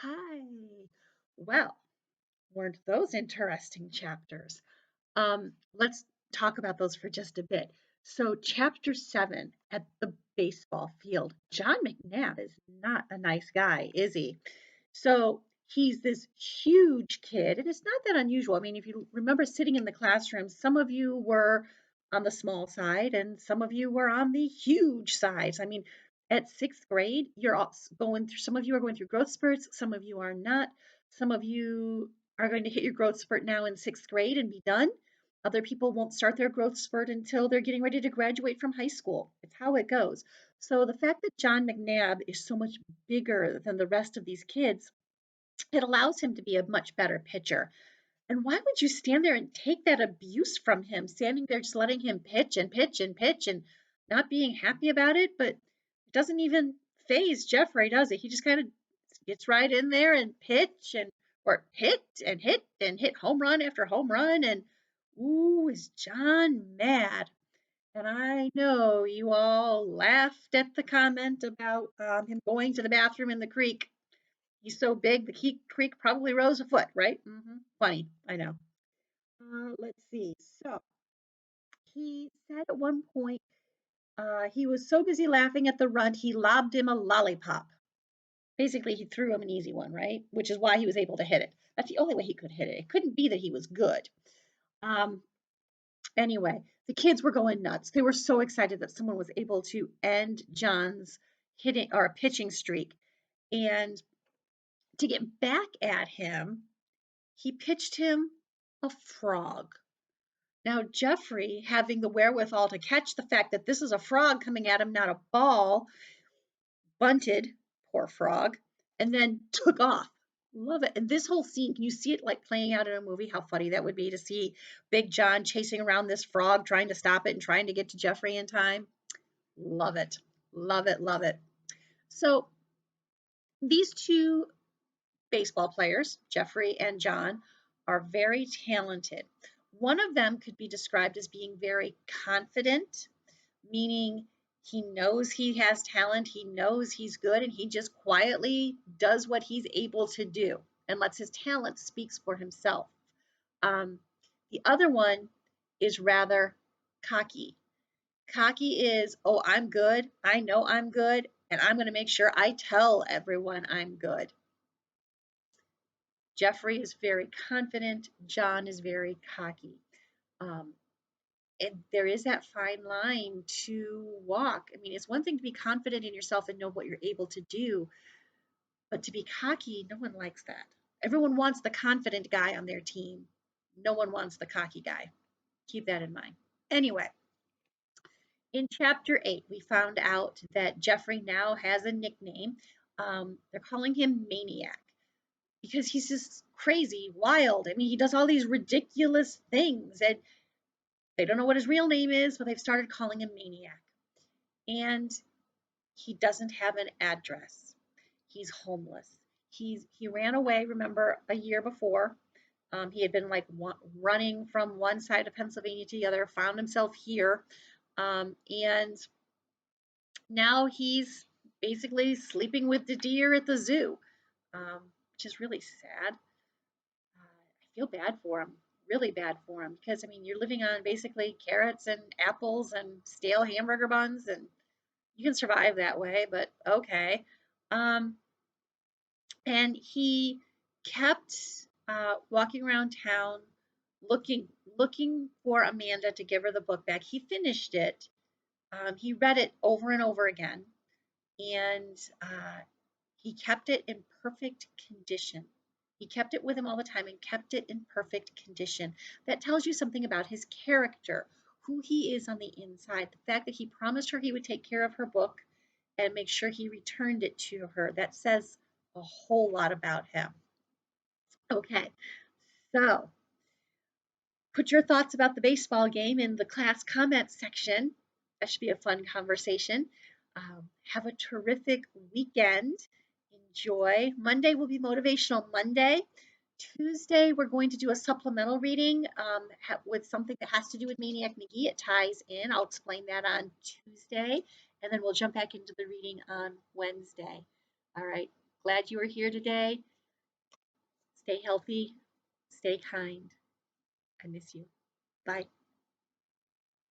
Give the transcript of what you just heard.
Hi. Well, weren't those interesting chapters? Let's talk about those for just a bit. So, chapter 7 at the baseball field. John McNabb is not a nice guy, is he? So, he's this huge kid, and it's not that unusual. I mean, if you remember sitting in the classroom, some of you were on the small side and some of you were on the huge sides. I mean, at sixth grade, you're all going through, some of you are going through growth spurts, some of you are not. Some of you are going to hit your growth spurt now in sixth grade and be done. Other people won't start their growth spurt until they're getting ready to graduate from high school. It's how it goes. So the fact that John McNabb is so much bigger than the rest of these kids, it allows him to be a much better pitcher. And why would you stand there and take that abuse from him, standing there just letting him pitch and pitch and pitch and not being happy about it? But it doesn't even phase Jeffrey, does it? He just kind of gets right in there and pitch and or hit home run after home run. And ooh, is John mad? And I know you all laughed at the comment about him going to the bathroom in the creek. He's so big, the creek probably rose a foot, right? Funny, I know. Let's see. So he said at one point he was so busy laughing at the runt, he lobbed him a lollipop. Basically, he threw him an easy one, right? Which is why he was able to hit it. That's the only way he could hit it. It couldn't be that he was good. Um, anyway, the kids were going nuts. They were so excited that someone was able to end John's hitting or pitching streak. And to get back at him, he pitched him a frog. Now, Jeffrey, having the wherewithal to catch the fact that this is a frog coming at him, not a ball, bunted, poor frog, and then took off. Love it. And this whole scene, can you see it like playing out in a movie? How funny that would be to see Big John chasing around this frog, trying to stop it and trying to get to Jeffrey in time. Love it. Love it. Love it. So these two baseball players, Jeffrey and John, are very talented. One of them could be described as being very confident, meaning he knows he has talent, he knows he's good, and he just quietly does what he's able to do and lets his talent speaks for himself. Um, the other one is rather cocky. Cocky is, oh, I'm good, I know I'm good, and I'm going to make sure I tell everyone I'm good. Jeffrey is very confident, John is very cocky. Um, and there is that fine line to walk. I mean, it's one thing to be confident in yourself and know what you're able to do, but to be cocky, no one likes that. Everyone wants the confident guy on their team. No one wants the cocky guy. Keep that in mind. Anyway, in chapter 8, we found out that Jeffrey now has a nickname. They're calling him Maniac because he's just crazy, wild. I mean, he does all these ridiculous things, and they don't know what his real name is, but they've started calling him Maniac. And he doesn't have an address. He's homeless. He ran away. Remember a year before, he had been like running from one side of Pennsylvania to the other. Found himself here, and now he's basically sleeping with the deer at the zoo, which is really sad. I feel bad for him, really bad for him, because I mean you're living on basically carrots and apples and stale hamburger buns, and you can survive that way, but okay. Um, and he kept walking around town looking for Amanda to give her the book back. He finished it. He read it over and over again, and he kept it in perfect condition. He kept it with him all the time and kept it in perfect condition. That tells you something about his character, who he is on the inside, the fact that he promised her he would take care of her book and make sure he returned it to her. That says a whole lot about him. Okay, so put your thoughts about the baseball game in the class comment section. That should be a fun conversation. Have a terrific weekend. Enjoy. Monday will be Motivational Monday. Tuesday, we're going to do a supplemental reading with something that has to do with Maniac Magee. It ties in. I'll explain that on Tuesday, and then we'll jump back into the reading on Wednesday. All right. Glad you were here today. Stay healthy, stay kind. I miss you. Bye.